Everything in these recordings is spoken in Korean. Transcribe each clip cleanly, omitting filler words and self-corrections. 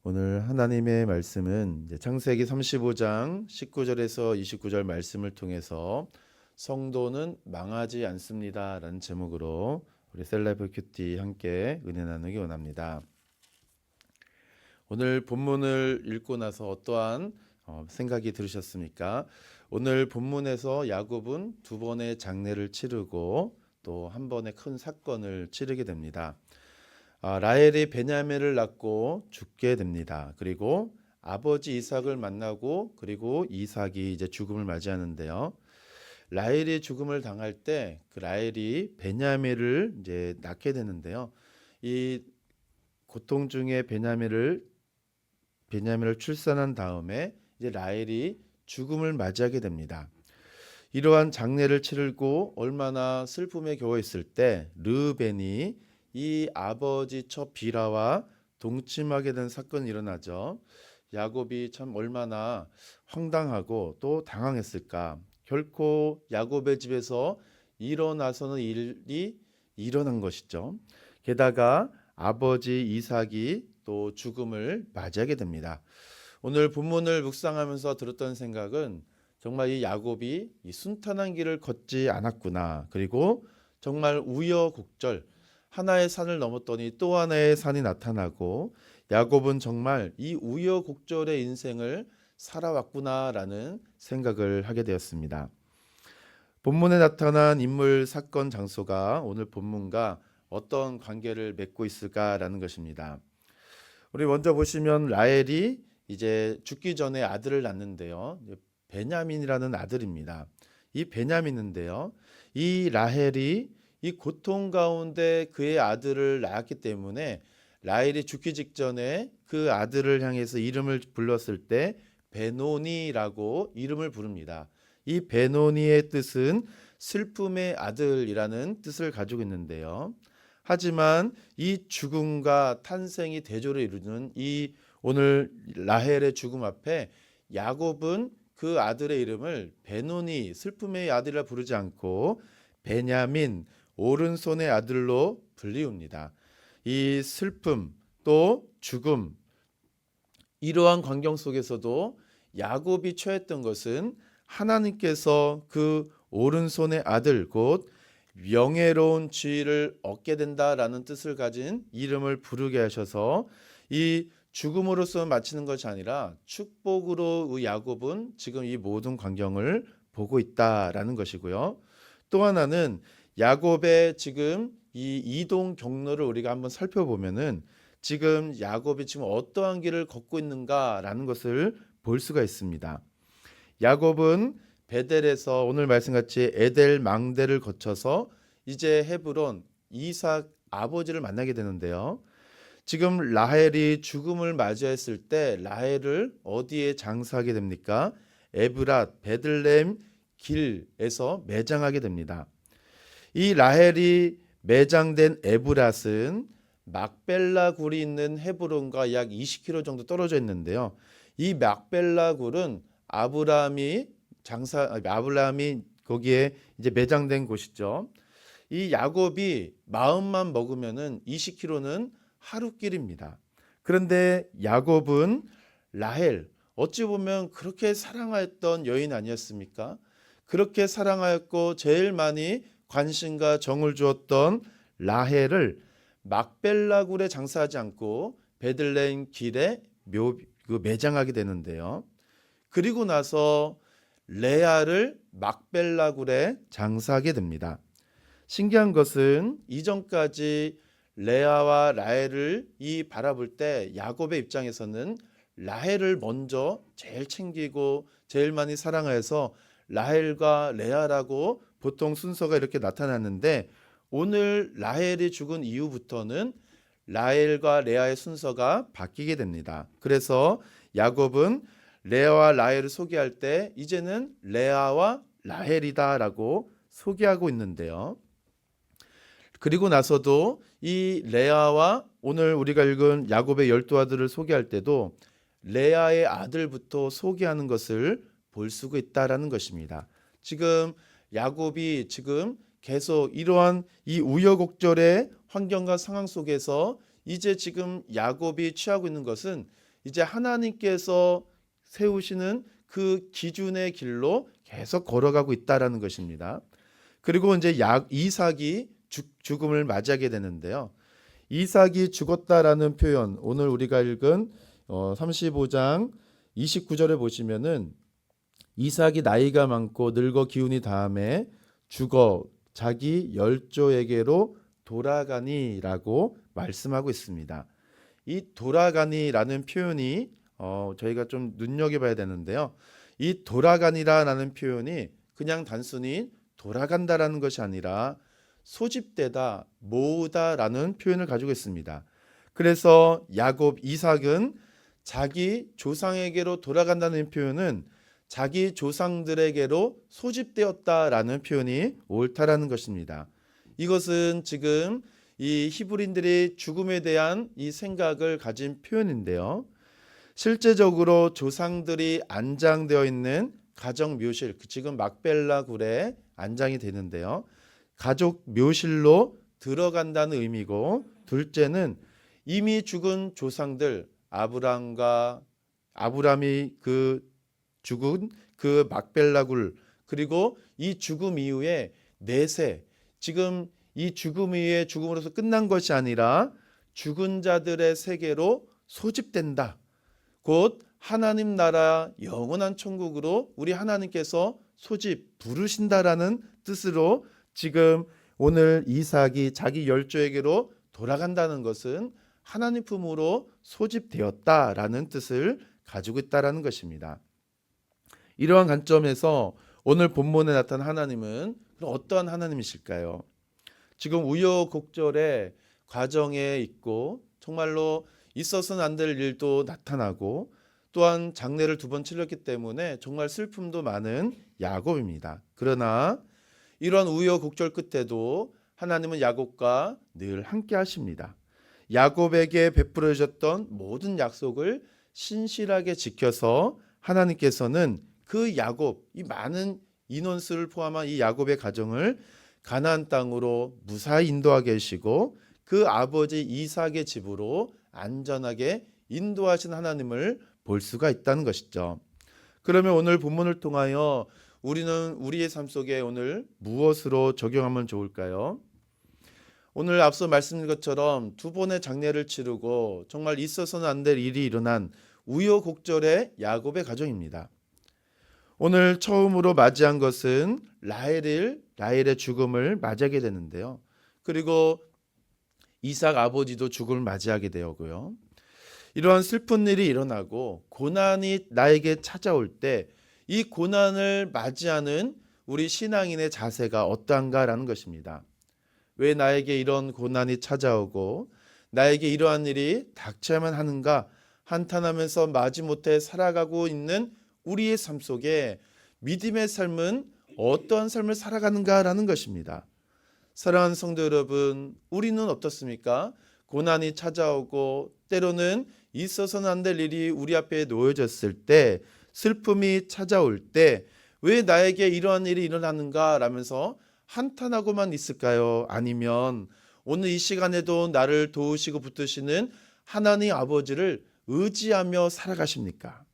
오늘 하나님의 말씀은 이제 창세기 35장 19절에서 29절 말씀을 통해서 성도는 망하지 않습니다라는 제목으로 우리 셀레브 큐티 함께 은혜 나누기 원합니다. 오늘 본문을 읽고 나서 어떠한 생각이 들으셨습니까? 오늘 본문에서 야곱은 두 번의 장례를 치르고 또 한 번의 큰 사건을 치르게 됩니다. 라헬이 베냐민을 낳고 죽게 됩니다. 그리고 아버지 이삭을 만나고 그리고 이삭이 이제 죽음을 맞이하는데요. 라헬이 죽음을 당할 때 그 라헬이 베냐민을 이제 낳게 되는데요. 이 고통 중에 베냐민을 출산한 다음에 이제 라헬이 죽음을 맞이하게 됩니다. 이러한 장례를 치르고 얼마나 슬픔에 겨워 있을 때 르우벤이 이 아버지 첫 비라와 동침하게 된 사건이 일어나죠. 야곱이 참 얼마나 황당하고 또 당황했을까. 결코 야곱의 집에서 일어나서는 일이 일어난 것이죠. 게다가 아버지 이삭이 또 죽음을 맞이하게 됩니다. 오늘 본문을 묵상하면서 들었던 생각은 정말 이 야곱이 이 순탄한 길을 걷지 않았구나. 그리고 정말 우여곡절 하나의 산을 넘었더니 또 하나의 산이 나타나고 야곱은 정말 이 우여곡절의 인생을 살아왔구나라는 생각을 하게 되었습니다. 본문에 나타난 인물, 사건, 장소가 오늘 본문과 어떤 관계를 맺고 있을까라는 것입니다. 우리 먼저 보시면 라헬이 이제 죽기 전에 아들을 낳는데요. 베냐민이라는 아들입니다. 이 베냐민인데요. 이 라헬이 이 고통 가운데 그의 아들을 낳았기 때문에 라헬이 죽기 직전에 그 아들을 향해서 이름을 불렀을 때 베노니라고 이름을 부릅니다. 이 베노니의 뜻은 슬픔의 아들이라는 뜻을 가지고 있는데요. 하지만 이 죽음과 탄생이 대조를 이루는 이 오늘 라헬의 죽음 앞에 야곱은 그 아들의 이름을 베노니 슬픔의 아들이라 부르지 않고 베냐민 오른손의 아들로 불리웁니다. 이 슬픔 또 죽음 이러한 광경 속에서도 야곱이 처했던 것은 하나님께서 그 오른손의 아들 곧 명예로운 지위를 얻게 된다라는 뜻을 가진 이름을 부르게 하셔서 이 죽음으로서 마치는 것이 아니라 축복으로 야곱은 지금 이 모든 광경을 보고 있다라는 것이고요. 또 하나는 야곱의 지금 이 이동 경로를 우리가 한번 살펴보면은 지금 야곱이 지금 어떠한 길을 걷고 있는가라는 것을 볼 수가 있습니다. 야곱은 베델에서 오늘 말씀같이 에델 망대를 거쳐서 이제 헤브론 이삭 아버지를 만나게 되는데요. 지금 라헬이 죽음을 맞이했을 때 라헬을 어디에 장사하게 됩니까? 에브랏 베들레헴 길에서 매장하게 됩니다. 이 라헬이 매장된 에브랏은 막벨라 굴이 있는 헤브론과 약 20km 정도 떨어져 있는데요. 이 막벨라 굴은 아브라함이 거기에 이제 매장된 곳이죠. 이 야곱이 마음만 먹으면은 20km는 하루길입니다. 그런데 야곱은 라헬 어찌 보면 그렇게 사랑하였던 여인 아니었습니까? 그렇게 사랑하였고 제일 많이 관심과 정을 주었던 라헬을 막벨라 굴에 장사하지 않고 베들레헴 길에 매장하게 되는데요. 그리고 나서 레아를 막벨라 굴에 장사하게 됩니다. 신기한 것은 이전까지 레아와 라헬을 바라볼 때 야곱의 입장에서는 라헬을 먼저 제일 챙기고 제일 많이 사랑해서 라헬과 레아라고 보통 순서가 이렇게 나타났는데 오늘 라헬이 죽은 이후부터는 라헬과 레아의 순서가 바뀌게 됩니다. 그래서 야곱은 레아와 라헬을 소개할 때 이제는 레아와 라헬이다라고 소개하고 있는데요. 그리고 나서도 이 레아와 오늘 우리가 읽은 야곱의 12아들을 소개할 때도 레아의 아들부터 소개하는 것을 볼 수가 있다라는 것입니다. 지금 야곱이 지금 계속 이러한 이 우여곡절의 환경과 상황 속에서 이제 지금 야곱이 취하고 있는 것은 이제 하나님께서 세우시는 그 기준의 길로 계속 걸어가고 있다라는 것입니다. 그리고 이제 이삭이 죽음을 맞이하게 되는데요. 이삭이 죽었다라는 표현, 오늘 우리가 읽은 35장 29절에 보시면은 이삭이 나이가 많고 늙어 기운이 다함에 죽어 자기 열조에게로 돌아가니라고 말씀하고 있습니다. 이 돌아가니라는 표현이 저희가 좀 눈여겨봐야 되는데요. 이 돌아가니라는 표현이 그냥 단순히 돌아간다라는 것이 아니라 소집되다, 모으다라는 표현을 가지고 있습니다. 그래서 이삭은 자기 조상에게로 돌아간다는 표현은 자기 조상들에게로 소집되었다라는 표현이 옳다라는 것입니다. 이것은 지금 이 히브리인들이 죽음에 대한 이 생각을 가진 표현인데요. 실제적으로 조상들이 안장되어 있는 가정 묘실, 지금 막벨라 굴에 안장이 되는데요. 가족 묘실로 들어간다는 의미고, 둘째는 이미 죽은 조상들 아브람이 죽은 그 막벨라 굴, 그리고 이 죽음 이후에 내세, 지금 이 죽음 이후에 죽음으로서 끝난 것이 아니라 죽은 자들의 세계로 소집된다. 곧 하나님 나라 영원한 천국으로 우리 하나님께서 부르신다라는 뜻으로 지금 오늘 이삭이 자기 열조에게로 돌아간다는 것은 하나님 품으로 소집되었다라는 뜻을 가지고 있다라는 것입니다. 이러한 관점에서 오늘 본문에 나타난 하나님은 어떠한 하나님이실까요? 지금 우여곡절의 과정에 있고 정말로 있어서는 안 될 일도 나타나고 또한 장례를 2번 치렀기 때문에 정말 슬픔도 많은 야곱입니다. 그러나 이런 우여곡절 끝에도 하나님은 야곱과 늘 함께 하십니다. 야곱에게 베풀어 주셨던 모든 약속을 신실하게 지켜서 하나님께서는 그 야곱, 이 많은 인원수를 포함한 이 야곱의 가정을 가나안 땅으로 무사히 인도하게 하시고 그 아버지 이삭의 집으로 안전하게 인도하신 하나님을 볼 수가 있다는 것이죠. 그러면 오늘 본문을 통하여 우리는 우리의 삶 속에 오늘 무엇으로 적용하면 좋을까요? 오늘 앞서 말씀드린 것처럼 2번의 장례를 치르고 정말 있어서는 안 될 일이 일어난 우여곡절의 야곱의 가정입니다. 오늘 처음으로 맞이한 것은 라헬의 죽음을 맞이하게 되는데요. 그리고 이삭 아버지도 죽음을 맞이하게 되었고요. 이러한 슬픈 일이 일어나고 고난이 나에게 찾아올 때 이 고난을 맞이하는 우리 신앙인의 자세가 어떠한가라는 것입니다. 왜 나에게 이런 고난이 찾아오고 나에게 이러한 일이 닥쳐야만 하는가 한탄하면서 마지못해 살아가고 있는 우리의 삶 속에 믿음의 삶은 어떠한 삶을 살아가는가라는 것입니다. 사랑하는 성도 여러분, 우리는 어떻습니까? 고난이 찾아오고 때로는 있어서는 안 될 일이 우리 앞에 놓여졌을 때, 슬픔이 찾아올 때 왜 나에게 이러한 일이 일어나는가 라면서 한탄하고만 있을까요? 아니면 오늘 이 시간에도 나를 도우시고 붙드시는 하나님 아버지를 의지하며 살아가십니까?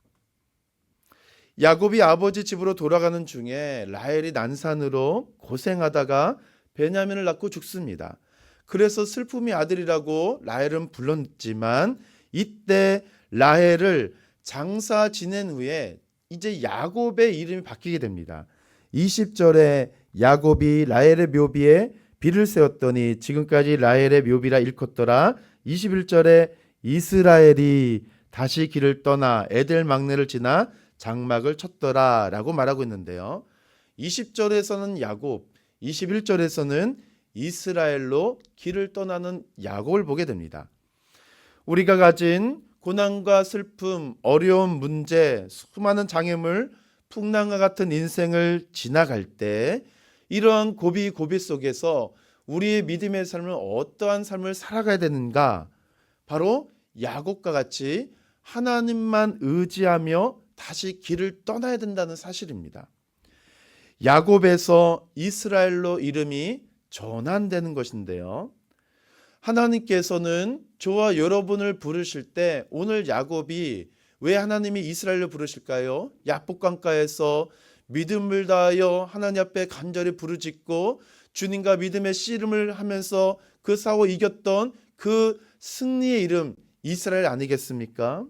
야곱이 아버지 집으로 돌아가는 중에 라헬이 난산으로 고생하다가 베냐민을 낳고 죽습니다. 그래서 슬픔의 아들이라고 라헬은 불렀지만 이때 라헬을 장사 지낸 후에 이제 야곱의 이름이 바뀌게 됩니다. 20절에 야곱이 라헬의 묘비에 비를 세웠더니 지금까지 라헬의 묘비라 일컫더라. 21절에 이스라엘이 다시 길을 떠나 에델 막내를 지나 장막을 쳤더라 라고 말하고 있는데요. 20절에서는 야곱, 21절에서는 이스라엘로 길을 떠나는 야곱을 보게 됩니다. 우리가 가진 고난과 슬픔, 어려운 문제, 수많은 장애물, 풍랑과 같은 인생을 지나갈 때 이러한 고비 속에서 우리의 믿음의 삶을 어떠한 삶을 살아가야 되는가? 바로 야곱과 같이 하나님만 의지하며 다시 길을 떠나야 된다는 사실입니다. 야곱에서 이스라엘로 이름이 전환되는 것인데요. 하나님께서는 저와 여러분을 부르실 때 오늘 야곱이 왜 하나님이 이스라엘을 부르실까요? 야복강가에서 믿음을 다하여 하나님 앞에 간절히 부르짖고 주님과 믿음의 씨름을 하면서 그 싸워 이겼던 그 승리의 이름 이스라엘 아니겠습니까?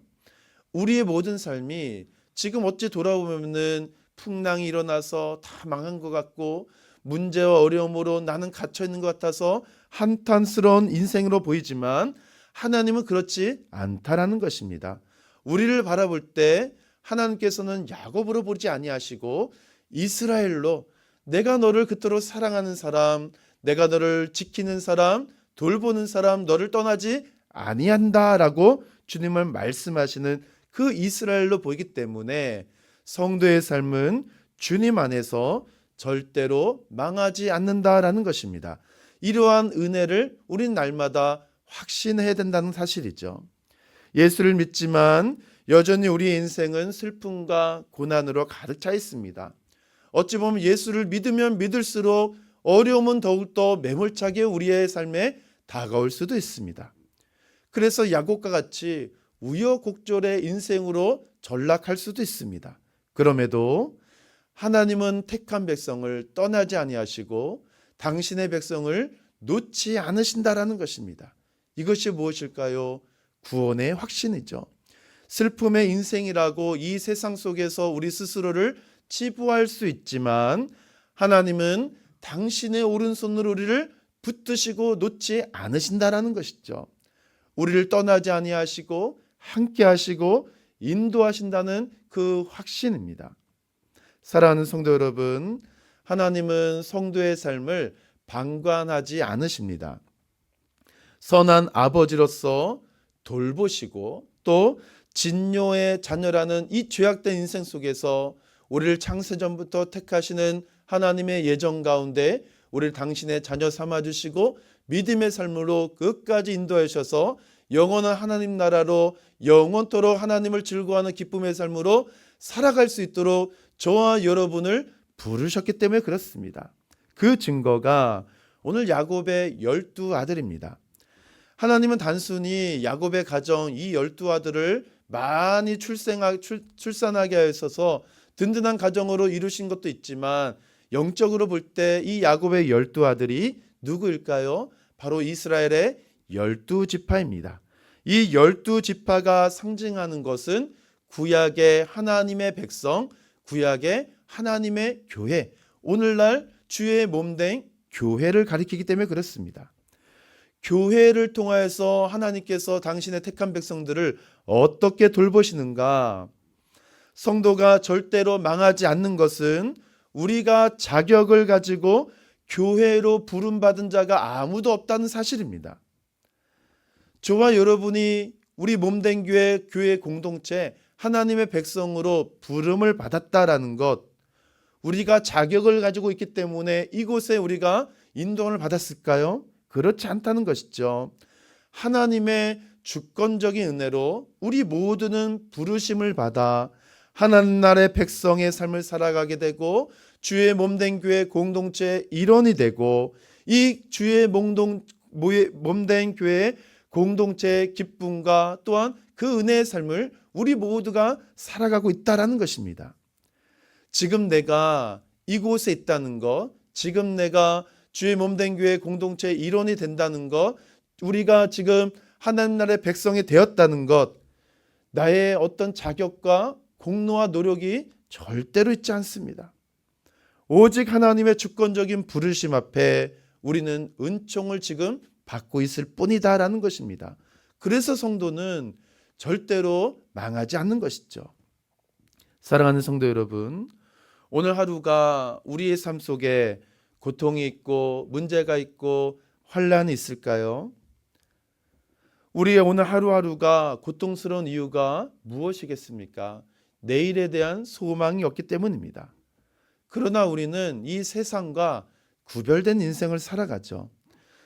우리의 모든 삶이 지금 어찌 돌아보면은 풍랑이 일어나서 다 망한 것 같고 문제와 어려움으로 나는 갇혀 있는 것 같아서 한탄스러운 인생으로 보이지만 하나님은 그렇지 않다라는 것입니다. 우리를 바라볼 때 하나님께서는 야곱으로 보지 아니하시고 이스라엘로 내가 너를 그토록 사랑하는 사람, 내가 너를 지키는 사람, 돌보는 사람, 너를 떠나지 아니한다라고 주님을 말씀하시는 그 이스라엘로 보이기 때문에 성도의 삶은 주님 안에서 절대로 망하지 않는다라는 것입니다. 이러한 은혜를 우린 날마다 확신해야 된다는 사실이죠. 예수를 믿지만 여전히 우리의 인생은 슬픔과 고난으로 가득 차 있습니다. 어찌 보면 예수를 믿으면 믿을수록 어려움은 더욱더 매몰차게 우리의 삶에 다가올 수도 있습니다. 그래서 야곱과 같이 우여곡절의 인생으로 전락할 수도 있습니다. 그럼에도 하나님은 택한 백성을 떠나지 아니하시고 당신의 백성을 놓지 않으신다라는 것입니다. 이것이 무엇일까요? 구원의 확신이죠. 슬픔의 인생이라고 이 세상 속에서 우리 스스로를 치부할 수 있지만 하나님은 당신의 오른손으로 우리를 붙드시고 놓지 않으신다라는 것이죠. 우리를 떠나지 아니하시고 함께 하시고 인도하신다는 그 확신입니다. 사랑하는 성도 여러분, 하나님은 성도의 삶을 방관하지 않으십니다. 선한 아버지로서 돌보시고 또 진노의 자녀라는 이 죄악된 인생 속에서 우리를 창세전부터 택하시는 하나님의 예정 가운데 우리를 당신의 자녀 삼아주시고 믿음의 삶으로 끝까지 인도하셔서 영원한 하나님 나라로 영원토록 하나님을 즐거워하는 기쁨의 삶으로 살아갈 수 있도록 저와 여러분을 부르셨기 때문에 그렇습니다. 그 증거가 오늘 야곱의 12아들입니다. 하나님은 단순히 야곱의 가정 이 12아들을 많이 출산하게 하셔서 든든한 가정으로 이루신 것도 있지만 영적으로 볼 때 이 야곱의 12아들이 누구일까요? 바로 이스라엘의 12지파입니다. 이 12지파가 상징하는 것은 구약의 하나님의 백성, 구약의 하나님의 교회, 오늘날 주의 몸된 교회를 가리키기 때문에 그렇습니다. 교회를 통하여서 하나님께서 당신의 택한 백성들을 어떻게 돌보시는가? 성도가 절대로 망하지 않는 것은 우리가 자격을 가지고 교회로 부름받은 자가 아무도 없다는 사실입니다. 저와 여러분이 우리 몸된 교회 공동체 하나님의 백성으로 부름을 받았다라는 것, 우리가 자격을 가지고 있기 때문에 이곳에 우리가 인도를 받았을까요? 그렇지 않다는 것이죠. 하나님의 주권적인 은혜로 우리 모두는 부르심을 받아 하나님 나라의 백성의 삶을 살아가게 되고 주의 몸된 교회 공동체의 일원이 되고 이 주의 몸된 교회 공동체의 기쁨과 또한 그 은혜의 삶을 우리 모두가 살아가고 있다는 것입니다. 지금 내가 이곳에 있다는 것, 지금 내가 주의 몸된 교회 공동체의 일원이 된다는 것, 우리가 지금 하나님 나라의 백성이 되었다는 것, 나의 어떤 자격과 공로와 노력이 절대로 있지 않습니다. 오직 하나님의 주권적인 부르심 앞에 우리는 은총을 지금 받고 있을 뿐이다라는 것입니다. 그래서 성도는 절대로 망하지 않는 것이죠. 사랑하는 성도 여러분, 오늘 하루가 우리의 삶 속에 고통이 있고 문제가 있고 환난이 있을까요? 우리의 오늘 하루하루가 고통스러운 이유가 무엇이겠습니까? 내일에 대한 소망이 없기 때문입니다. 그러나 우리는 이 세상과 구별된 인생을 살아가죠.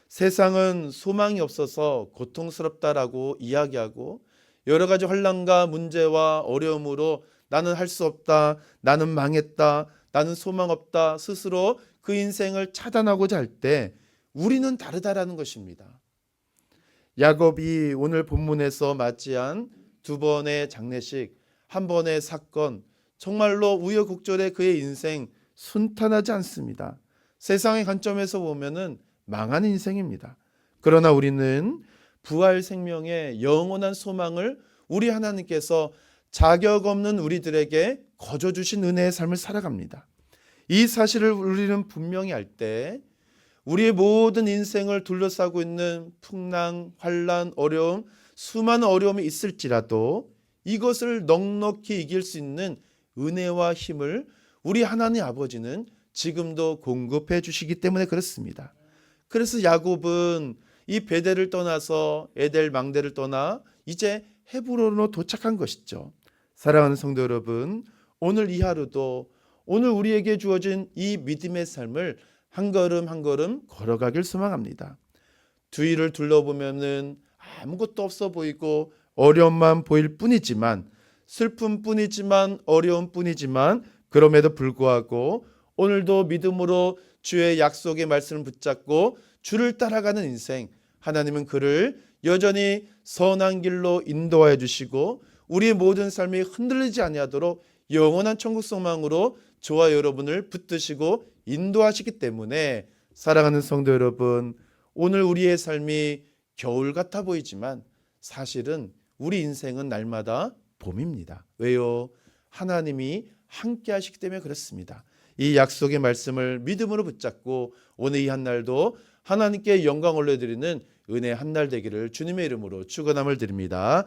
세상은 소망이 없어서 고통스럽다라고 이야기하고 여러 가지 환난과 문제와 어려움으로 나는 할 수 없다, 나는 망했다, 나는 소망 없다 스스로 그 인생을 차단하고자 할 때 우리는 다르다라는 것입니다. 야곱이 오늘 본문에서 맞이한 두 번의 장례식, 한 번의 사건, 정말로 우여곡절의 그의 인생 순탄하지 않습니다. 세상의 관점에서 보면은 망한 인생입니다. 그러나 우리는 부활 생명의 영원한 소망을 우리 하나님께서 자격 없는 우리들에게 거저 주신 은혜의 삶을 살아갑니다. 이 사실을 우리는 분명히 알 때 우리의 모든 인생을 둘러싸고 있는 풍랑, 환란, 어려움, 수많은 어려움이 있을지라도 이것을 넉넉히 이길 수 있는 은혜와 힘을 우리 하나님 아버지는 지금도 공급해 주시기 때문에 그렇습니다. 그래서 야곱은 이 베델을 떠나서 에델 망대를 떠나 이제 헤브론으로 도착한 것이죠. 사랑하는 성도 여러분, 오늘 이 하루도 오늘 우리에게 주어진 이 믿음의 삶을 한 걸음 한 걸음 걸어가길 소망합니다. 주위를 둘러보면은 아무것도 없어 보이고 어려움만 보일 뿐이지만, 슬픔 뿐이지만, 어려움 뿐이지만, 그럼에도 불구하고 오늘도 믿음으로 주의 약속의 말씀을 붙잡고 주를 따라가는 인생, 하나님은 그를 여전히 선한 길로 인도하여 주시고 우리의 모든 삶이 흔들리지 아니하도록 영원한 천국 소망으로 저와 여러분을 붙드시고 인도하시기 때문에, 사랑하는 성도 여러분, 오늘 우리의 삶이 겨울 같아 보이지만 사실은 우리 인생은 날마다 봄입니다. 왜요? 하나님이 함께 하시기 때문에 그렇습니다. 이 약속의 말씀을 믿음으로 붙잡고 오늘 이 한날도 하나님께 영광 올려드리는 은혜 한날 되기를 주님의 이름으로 축원함을 드립니다.